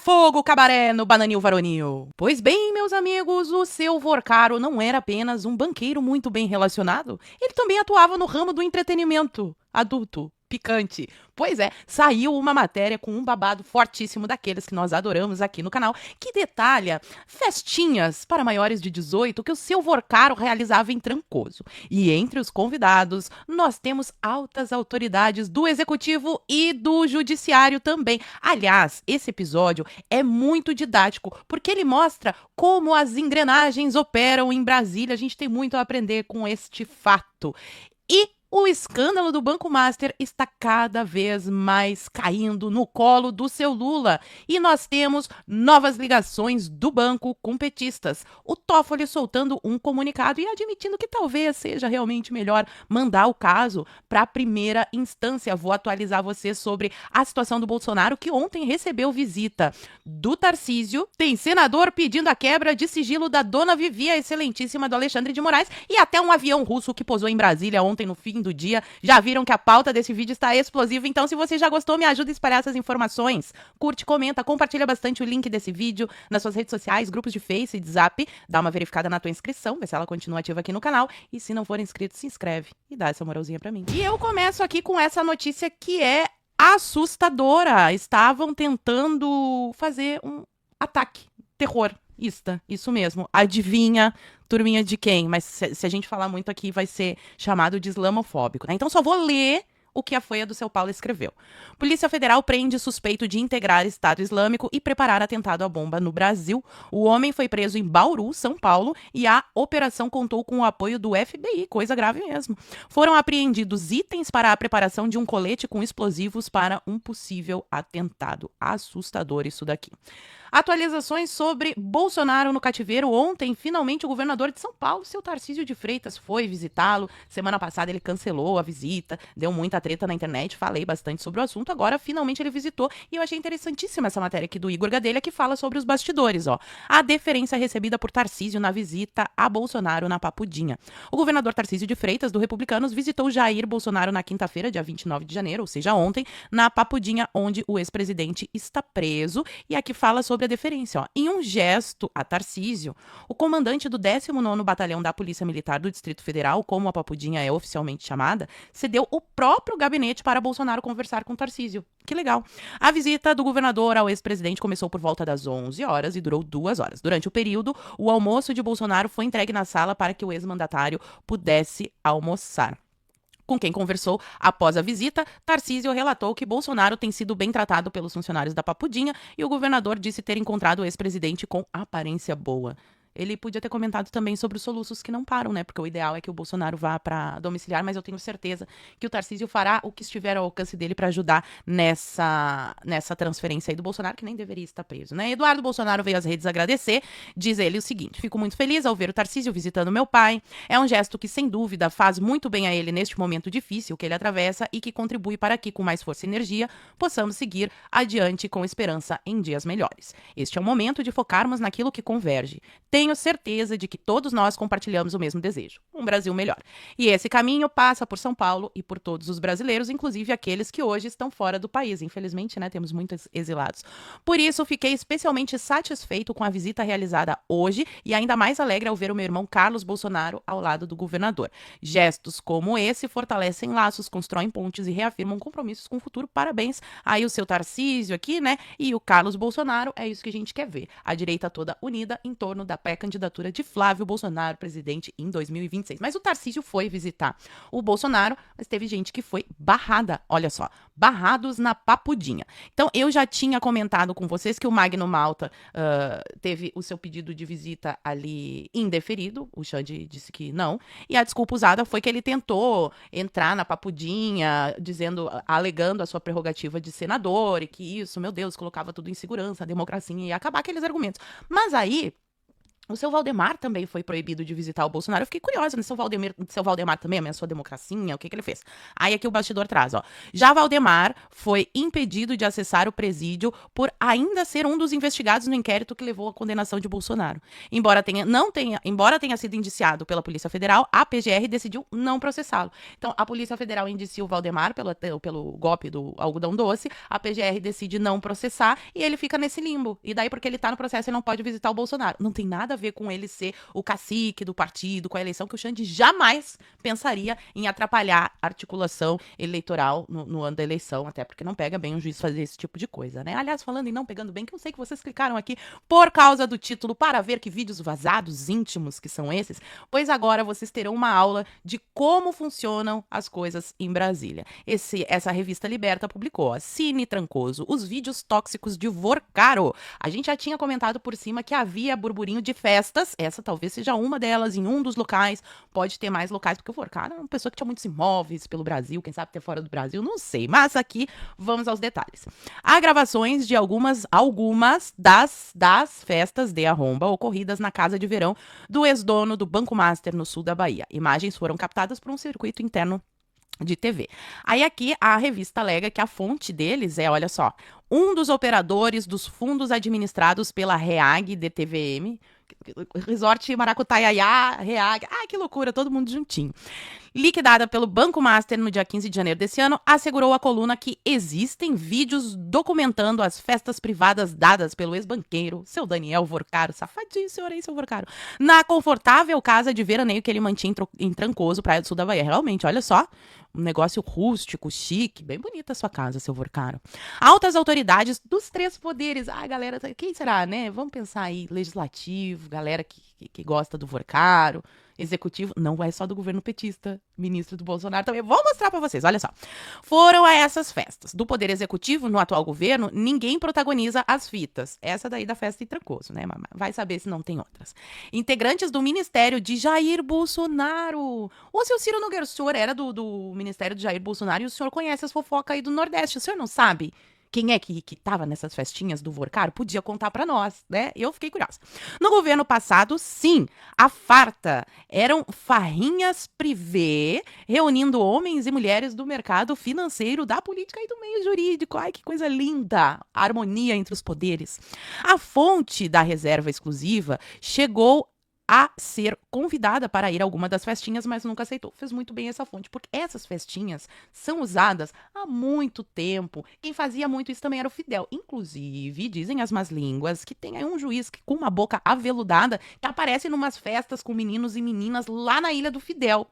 fogo, cabaré no Bananil Varonil. Pois bem, meus amigos, o seu Vorcaro não era apenas um banqueiro muito bem relacionado, ele também atuava no ramo do entretenimento adulto. Picante. Pois é, saiu uma matéria com um babado fortíssimo daqueles que nós adoramos aqui no canal, que detalha festinhas para maiores de 18 que o seu Vorcaro realizava em Trancoso. E entre os convidados, nós temos altas autoridades do executivo e do judiciário também. Aliás, esse episódio é muito didático, porque ele mostra como as engrenagens operam em Brasília. A gente tem muito a aprender com este fato. E o escândalo do Banco Master está cada vez mais caindo no colo do seu Lula. E nós temos novas ligações do banco com petistas. O Toffoli soltando um comunicado e admitindo que talvez seja realmente melhor mandar o caso para a primeira instância. Vou atualizar você sobre a situação do Bolsonaro, que ontem recebeu visita do Tarcísio. Tem senador pedindo a quebra de sigilo da dona Vivi, a excelentíssima do Alexandre de Moraes, e até um avião russo que pousou em Brasília ontem no fim do dia. Já viram que a pauta desse vídeo está explosiva, então se você já gostou, me ajuda a espalhar essas informações. Curte, comenta, compartilha bastante o link desse vídeo nas suas redes sociais, grupos de Face e de Zap. Dá uma verificada na tua inscrição, vê se ela continua ativa aqui no canal. E se não for inscrito, se inscreve e dá essa moralzinha pra mim. E eu começo aqui com essa notícia que é assustadora. Estavam tentando fazer um ataque terrorista, isso mesmo. Adivinha, turminha de quem? Mas se a gente falar muito aqui, vai ser chamado de islamofóbico, né? Então só vou ler o que a Folha do São Paulo escreveu. Polícia Federal prende suspeito de integrar Estado Islâmico e preparar atentado à bomba no Brasil. O homem foi preso em Bauru, São Paulo, e a operação contou com o apoio do FBI, coisa grave mesmo. Foram apreendidos itens para a preparação de um colete com explosivos para um possível atentado. Assustador isso daqui. Atualizações sobre Bolsonaro no cativeiro. Ontem, finalmente, o governador de São Paulo, seu Tarcísio de Freitas, foi visitá-lo. Semana passada ele cancelou a visita, deu muita treta na internet, falei bastante sobre o assunto. Agora, finalmente, ele visitou e eu achei interessantíssima essa matéria aqui do Igor Gadelha, que fala sobre os bastidores, ó. A deferência recebida por Tarcísio na visita a Bolsonaro na Papudinha. O governador Tarcísio de Freitas, do Republicanos, visitou Jair Bolsonaro na quinta-feira, dia 29 de janeiro, ou seja, ontem, na Papudinha, onde o ex-presidente está preso. E aqui fala sobre a deferência, ó. Em um gesto a Tarcísio, o comandante do 19º Batalhão da Polícia Militar do Distrito Federal, como a Papudinha é oficialmente chamada, cedeu o próprio gabinete para Bolsonaro conversar com Tarcísio. Que legal. A visita do governador ao ex-presidente começou por volta das 11 horas e durou 2 horas. Durante o período, o almoço de Bolsonaro foi entregue na sala para que o ex-mandatário pudesse almoçar. Com quem conversou após a visita, Tarcísio relatou que Bolsonaro tem sido bem tratado pelos funcionários da Papudinha e o governador disse ter encontrado o ex-presidente com aparência boa. Ele podia ter comentado também sobre os soluços que não param, né? Porque o ideal é que o Bolsonaro vá para domiciliar, mas eu tenho certeza que o Tarcísio fará o que estiver ao alcance dele para ajudar nessa transferência aí do Bolsonaro, que nem deveria estar preso, né? Eduardo Bolsonaro veio às redes agradecer, diz ele o seguinte: fico muito feliz ao ver o Tarcísio visitando meu pai. É um gesto que, sem dúvida, faz muito bem a ele neste momento difícil que ele atravessa e que contribui para que, com mais força e energia, possamos seguir adiante com esperança em dias melhores. Este é o momento de focarmos naquilo que converge. Tenho certeza de que todos nós compartilhamos o mesmo desejo, um Brasil melhor. E esse caminho passa por São Paulo e por todos os brasileiros, inclusive aqueles que hoje estão fora do país. Infelizmente, né, temos muitos exilados. Por isso, fiquei especialmente satisfeito com a visita realizada hoje e ainda mais alegre ao ver o meu irmão Carlos Bolsonaro ao lado do governador. Gestos como esse fortalecem laços, constroem pontes e reafirmam compromissos com o futuro. Parabéns aí o seu Tarcísio aqui, né, e o Carlos Bolsonaro. É isso que a gente quer ver. A direita toda unida em torno da pré-candidatura de Flávio Bolsonaro, presidente em 2026. Mas o Tarcísio foi visitar o Bolsonaro, mas teve gente que foi barrada, olha só, barrados na Papudinha. Então, eu já tinha comentado com vocês que o Magno Malta teve o seu pedido de visita ali indeferido, o Xande disse que não, e a desculpa usada foi que ele tentou entrar na Papudinha, alegando a sua prerrogativa de senador, e que isso, meu Deus, colocava tudo em segurança, a democracia, e ia acabar aqueles argumentos. Mas aí, O seu Valdemar também foi proibido de visitar o Bolsonaro. Eu fiquei curiosa, né? Seu Valdemar também ameaçou a democracia? O que ele fez? Aí aqui o bastidor traz, ó. Já Valdemar foi impedido de acessar o presídio por ainda ser um dos investigados no inquérito que levou à condenação de Bolsonaro. Embora tenha sido indiciado pela Polícia Federal, a PGR decidiu não processá-lo. Então, a Polícia Federal indicia o Valdemar pelo golpe do algodão doce, a PGR decide não processar e ele fica nesse limbo. E daí, porque ele tá no processo, ele não pode visitar o Bolsonaro. Não tem nada a ver com ele ser o cacique do partido, com a eleição, que o Xande jamais pensaria em atrapalhar a articulação eleitoral no ano da eleição, até porque não pega bem o juiz fazer esse tipo de coisa, né? Aliás, falando em não pegando bem, que eu sei que vocês clicaram aqui por causa do título para ver que vídeos vazados íntimos que são esses, pois agora vocês terão uma aula de como funcionam as coisas em Brasília. Essa revista Liberta publicou, ó, Cine Trancoso, os vídeos tóxicos de Vorcaro. A gente já tinha comentado por cima que havia burburinho de festas, essa talvez seja uma delas, em um dos locais, pode ter mais locais, porque o Vorcaro é uma pessoa que tinha muitos imóveis pelo Brasil, quem sabe até fora do Brasil, não sei, mas aqui vamos aos detalhes. Há gravações de algumas das festas de arromba ocorridas na casa de verão do ex-dono do Banco Master no sul da Bahia. Imagens foram captadas por um circuito interno de TV. Aí aqui a revista alega que a fonte deles é, olha só, um dos operadores dos fundos administrados pela REAG DTVM, Resort Maracutaiaiá, REAG, que loucura, todo mundo juntinho. Liquidada pelo Banco Master no dia 15 de janeiro desse ano, assegurou à coluna que existem vídeos documentando as festas privadas dadas pelo ex-banqueiro, seu Daniel Vorcaro, safadinho, senhor aí, seu Vorcaro, na confortável casa de veraneio que ele mantinha em Trancoso, Praia do Sul da Bahia. Realmente, olha só, um negócio rústico, chique, bem bonita a sua casa, seu Vorcaro. Altas autoridades dos três poderes, galera, quem será, né? Vamos pensar aí, legislativo, galera que gosta do Vorcaro, executivo, não é só do governo petista, ministro do Bolsonaro também. Vou mostrar pra vocês, olha só. Foram a essas festas. Do poder executivo, no atual governo, ninguém protagoniza as fitas. Essa daí da festa em Trancoso, né? Vai saber se não tem outras. Integrantes do ministério de Jair Bolsonaro. O seu Ciro Nogueira, o senhor era do ministério de Jair Bolsonaro e o senhor conhece as fofocas aí do Nordeste. O senhor não sabe quem é que tava nessas festinhas do Vorcaro? Podia contar pra nós, né? Eu fiquei curiosa. No governo passado, sim, a farta eram farrinhas privê, reunindo homens e mulheres do mercado financeiro, da política e do meio jurídico. Ai, que coisa linda! A harmonia entre os poderes. A fonte da reserva exclusiva chegou a ser convidada para ir a alguma das festinhas, mas nunca aceitou. Fez muito bem essa fonte, porque essas festinhas são usadas há muito tempo. Quem fazia muito isso também era o Fidel. Inclusive, dizem as más línguas que tem aí um juiz que, com uma boca aveludada, que aparece numas festas com meninos e meninas lá na ilha do Fidel.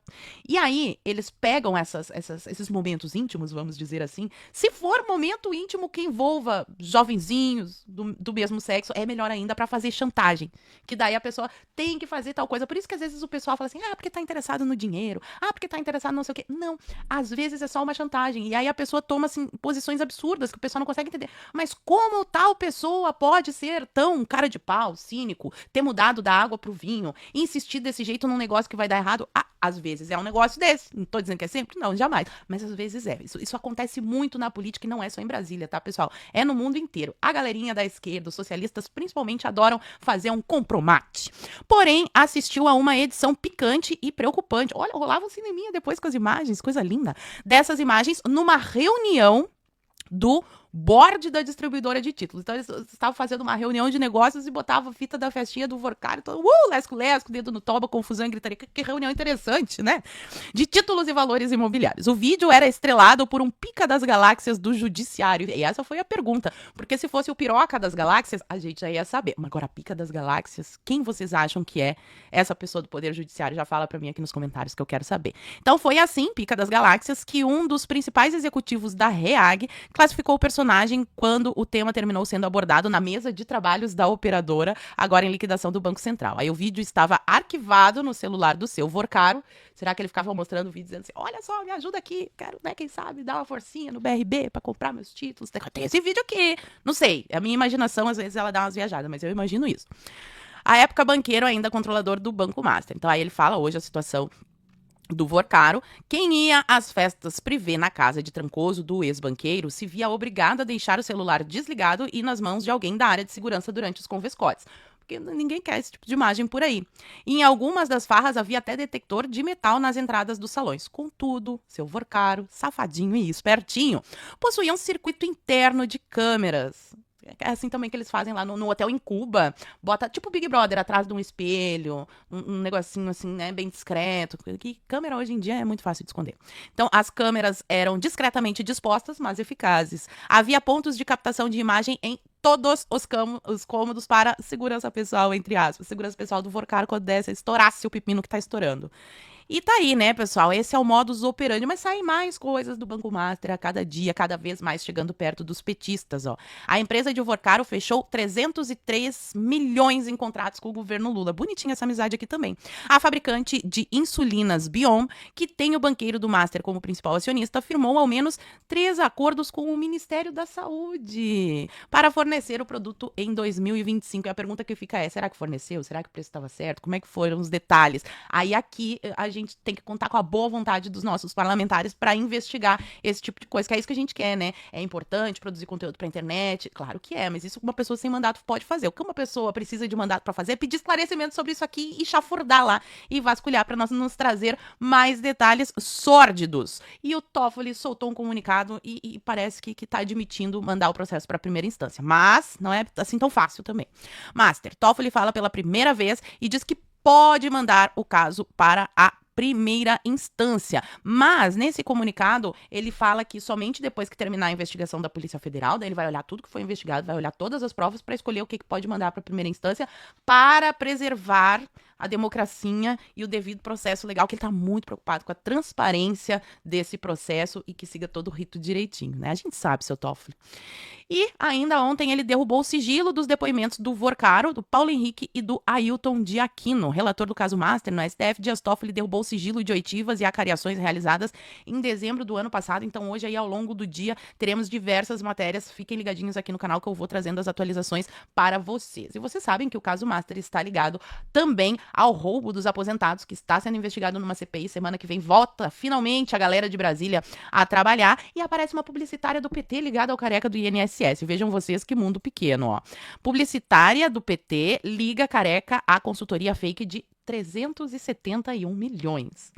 E aí, eles pegam esses momentos íntimos, vamos dizer assim. Se for momento íntimo que envolva jovenzinhos do mesmo sexo, é melhor ainda para fazer chantagem. Que daí a pessoa tem que fazer tal coisa. Por isso que às vezes o pessoal fala assim, porque tá interessado no dinheiro, porque tá interessado no não sei o quê. Não, às vezes é só uma chantagem. E aí a pessoa toma, assim, posições absurdas que o pessoal não consegue entender. Mas como tal pessoa pode ser tão cara de pau, cínico, ter mudado da água pro vinho, insistir desse jeito num negócio que vai dar errado? Às vezes é um negócio desse. Não tô dizendo que é sempre, não, jamais. Mas às vezes é. Isso acontece muito na política e não é só em Brasília, tá, pessoal? É no mundo inteiro. A galerinha da esquerda, os socialistas, principalmente, adoram fazer um compromate. Porém, assistiu a uma edição picante e preocupante. Olha, rolava um cineminha depois com as imagens, coisa linda. Dessas imagens, numa reunião do board da distribuidora de títulos. Então, eles estavam fazendo uma reunião de negócios e botavam a fita da festinha do Vorcaro. Então, lesco, dedo no toba, confusão e gritaria. Que reunião interessante, né? De títulos e valores imobiliários. O vídeo era estrelado por um pica das galáxias do judiciário. E essa foi a pergunta. Porque se fosse o piroca das galáxias, a gente já ia saber. Mas agora, a pica das galáxias, quem vocês acham que é essa pessoa do Poder Judiciário? Já fala pra mim aqui nos comentários que eu quero saber. Então, foi assim, pica das galáxias, que um dos principais executivos da REAG classificou o personagem quando o tema terminou sendo abordado na mesa de trabalhos da operadora, agora em liquidação do Banco Central. Aí o vídeo estava arquivado no celular do seu Vorcaro. Será que ele ficava mostrando o vídeo dizendo assim, olha só, me ajuda aqui, quero, né, quem sabe, dar uma forcinha no BRB para comprar meus títulos. Tem esse vídeo aqui. Não sei, a minha imaginação às vezes ela dá umas viajadas, mas eu imagino isso. A época banqueiro ainda controlador do Banco Master. Então aí ele fala hoje a situação do Vorcaro. Quem ia às festas privê na casa de Trancoso do ex-banqueiro se via obrigado a deixar o celular desligado e nas mãos de alguém da área de segurança durante os convescotes. porque ninguém quer esse tipo de imagem por aí. E em algumas das farras havia até detector de metal nas entradas dos salões. Contudo, seu Vorcaro, safadinho e espertinho, possuía um circuito interno de câmeras. É assim também que eles fazem lá no hotel em Cuba. Bota tipo Big Brother atrás de um espelho, um negocinho assim, né, bem discreto. Que câmera hoje em dia é muito fácil de esconder. Então, as câmeras eram discretamente dispostas, mas eficazes. Havia pontos de captação de imagem em todos os cômodos para segurança pessoal, entre aspas. Segurança pessoal do Vorcaro quando desse, estourasse o pepino que tá estourando. E tá aí, né, pessoal? Esse é o modus operandi, mas saem mais coisas do Banco Master a cada dia, cada vez mais chegando perto dos petistas, ó. A empresa de Vorcaro fechou 303 milhões em contratos com o governo Lula. Bonitinha essa amizade aqui também. A fabricante de insulinas Biom, que tem o banqueiro do Master como principal acionista, firmou ao menos 3 acordos com o Ministério da Saúde para fornecer o produto em 2025. E a pergunta que fica é, será que forneceu? Será que o preço estava certo? Como é que foram os detalhes? Aí aqui a gente tem que contar com a boa vontade dos nossos parlamentares para investigar esse tipo de coisa, que é isso que a gente quer, né? É importante produzir conteúdo para internet, claro que é, mas isso uma pessoa sem mandato pode fazer. O que uma pessoa precisa de mandato para fazer é pedir esclarecimento sobre isso aqui e chafurdar lá e vasculhar para nós nos trazer mais detalhes sórdidos. E o Toffoli soltou um comunicado e parece que tá admitindo mandar o processo para a primeira instância, mas não é assim tão fácil também. Master, Toffoli fala pela primeira vez e diz que pode mandar o caso para a primeira instância. Mas, nesse comunicado, ele fala que somente depois que terminar a investigação da Polícia Federal, daí ele vai olhar tudo que foi investigado, vai olhar todas as provas para escolher o que pode mandar para a primeira instância para preservar a democracia e o devido processo legal, que ele está muito preocupado com a transparência desse processo e que siga todo o rito direitinho, né? A gente sabe, seu Toffoli. E ainda ontem ele derrubou o sigilo dos depoimentos do Vorcaro, do Paulo Henrique e do Ailton de Aquino, relator do caso Master no STF. Dias Toffoli derrubou o sigilo de oitivas e acariações realizadas em dezembro do ano passado. Então hoje aí ao longo do dia teremos diversas matérias. Fiquem ligadinhos aqui no canal que eu vou trazendo as atualizações para vocês. E vocês sabem que o caso Master está ligado também ao roubo dos aposentados, que está sendo investigado numa CPI. Semana que vem volta finalmente a galera de Brasília a trabalhar e aparece uma publicitária do PT ligada ao careca do INSS. Vejam vocês que mundo pequeno, ó. Publicitária do PT liga careca à consultoria fake de 371 milhões.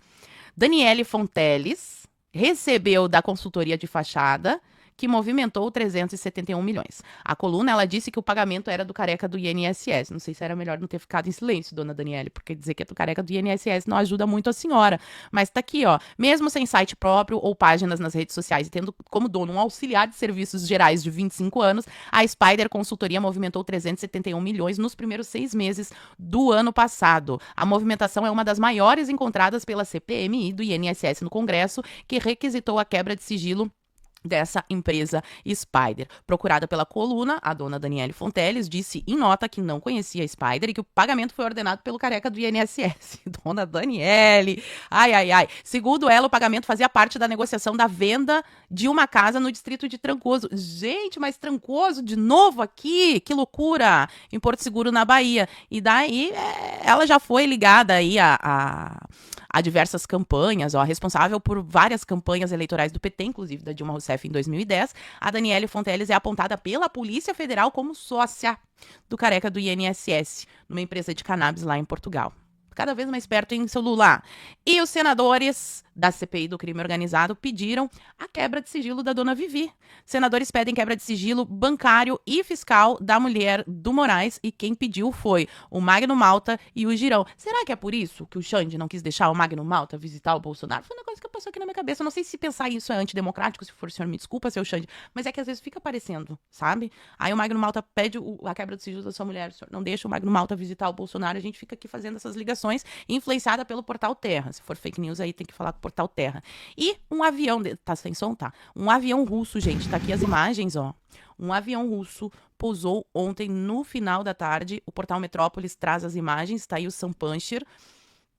Daniele Fonteles recebeu da consultoria de fachada que movimentou 371 milhões. A coluna, ela disse que o pagamento era do careca do INSS. Não sei se era melhor não ter ficado em silêncio, dona Daniele, porque dizer que é do careca do INSS não ajuda muito a senhora. Mas tá aqui, ó. Mesmo sem site próprio ou páginas nas redes sociais e tendo como dono um auxiliar de serviços gerais de 25 anos, a Spider Consultoria movimentou 371 milhões nos primeiros 6 meses do ano passado. A movimentação é uma das maiores encontradas pela CPMI do INSS no Congresso, que requisitou a quebra de sigilo dessa empresa Spider. Procurada pela coluna, a dona Daniele Fonteles disse em nota que não conhecia a Spider e que o pagamento foi ordenado pelo careca do INSS. Dona Daniele, ai, ai, ai. Segundo ela, o pagamento fazia parte da negociação da venda de uma casa no distrito de Trancoso. Gente, mas Trancoso de novo aqui? Que loucura! Em Porto Seguro, na Bahia. E daí, ela já foi ligada aí a diversas campanhas, ó, responsável por várias campanhas eleitorais do PT, inclusive da Dilma Rousseff em 2010. A Daniele Fonteles é apontada pela Polícia Federal como sócia do careca do INSS, numa empresa de cannabis lá em Portugal. Cada vez mais perto em seu Lula. E os senadores da CPI do crime organizado pediram a quebra de sigilo da dona Vivi. Senadores pedem quebra de sigilo bancário e fiscal da mulher do Moraes e quem pediu foi o Magno Malta e o Girão. Será que é por isso que o Xande não quis deixar o Magno Malta visitar o Bolsonaro? Foi uma coisa que passou aqui na minha cabeça. Eu não sei se pensar isso é antidemocrático, se for o senhor me desculpa, seu Xande, mas é que às vezes fica aparecendo, sabe? Aí o Magno Malta pede a quebra de sigilo da sua mulher, o senhor não deixa o Magno Malta visitar o Bolsonaro, a gente fica aqui fazendo essas ligações, influenciada pelo Portal Terra. Se for fake news aí tem que falar com o Portal Terra. E um avião, tá sem som? Tá. Um avião russo, gente, tá aqui as imagens, ó. Um avião russo pousou ontem no final da tarde. O Portal Metrópolis traz as imagens, tá aí o Sam Puncher.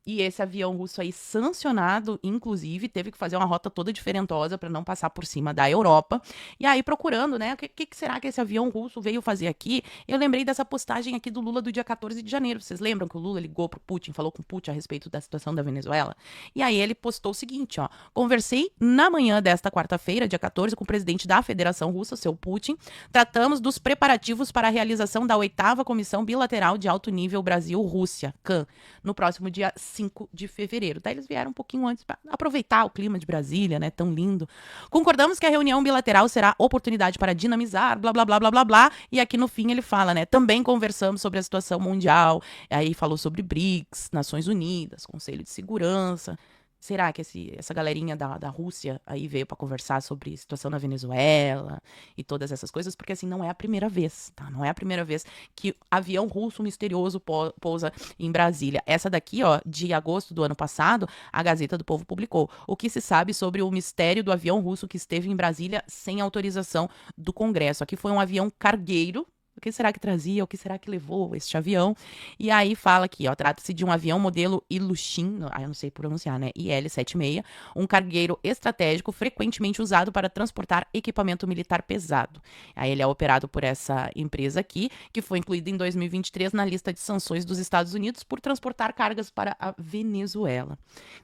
E esse avião russo aí, sancionado, inclusive, teve que fazer uma rota toda diferentosa para não passar por cima da Europa. E aí, procurando, né, o que será que esse avião russo veio fazer aqui? Eu lembrei dessa postagem aqui do Lula do dia 14 de janeiro. Vocês lembram que o Lula ligou pro Putin, falou com o Putin a respeito da situação da Venezuela? E aí ele postou o seguinte, ó: conversei na manhã desta quarta-feira, dia 14, com o presidente da Federação Russa, seu Putin. Tratamos dos preparativos para a realização da 8ª Comissão Bilateral de Alto Nível Brasil-Rússia, CAN, no próximo dia 5 de fevereiro. Daí eles vieram um pouquinho antes para aproveitar o clima de Brasília, né? Tão lindo. Concordamos que a reunião bilateral será oportunidade para dinamizar, blá, blá, blá, blá, blá, blá. E aqui no fim ele fala, né? Também conversamos sobre a situação mundial. Aí falou sobre BRICS, Nações Unidas, Conselho de Segurança. Será que essa galerinha da Rússia aí veio para conversar sobre a situação na Venezuela e todas essas coisas? Porque, assim, não é a primeira vez, tá? Não é a primeira vez que avião russo misterioso pousa em Brasília. Essa daqui, ó, de agosto do ano passado, a Gazeta do Povo publicou. O que se sabe sobre o mistério do avião russo que esteve em Brasília sem autorização do Congresso. Aqui foi um avião cargueiro. O que será que trazia? O que será que levou este avião? E aí fala aqui, ó, trata-se de um avião modelo Ilushin, eu não sei pronunciar, né? IL-76, um cargueiro estratégico frequentemente usado para transportar equipamento militar pesado. Aí ele é operado por essa empresa aqui, que foi incluída em 2023 na lista de sanções dos Estados Unidos por transportar cargas para a Venezuela.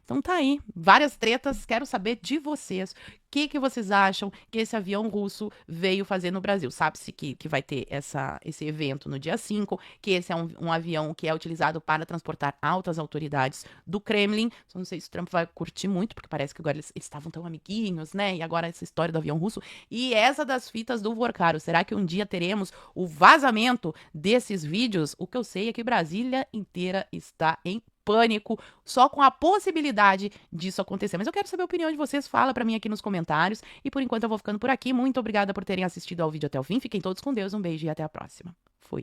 Então tá aí, várias tretas, quero saber de vocês. O que vocês acham que esse avião russo veio fazer no Brasil? Sabe-se que vai ter esse evento no dia 5, que esse é um avião que é utilizado para transportar altas autoridades do Kremlin. Só não sei se o Trump vai curtir muito, porque parece que agora eles estavam tão amiguinhos, né? E agora essa história do avião russo. E essa das fitas do Vorcaro. Será que um dia teremos o vazamento desses vídeos? O que eu sei é que Brasília inteira está em pânico, só com a possibilidade disso acontecer. Mas eu quero saber a opinião de vocês, fala pra mim aqui nos comentários. E por enquanto eu vou ficando por aqui. Muito obrigada por terem assistido ao vídeo até o fim. Fiquem todos com Deus, um beijo e até a próxima. Fui.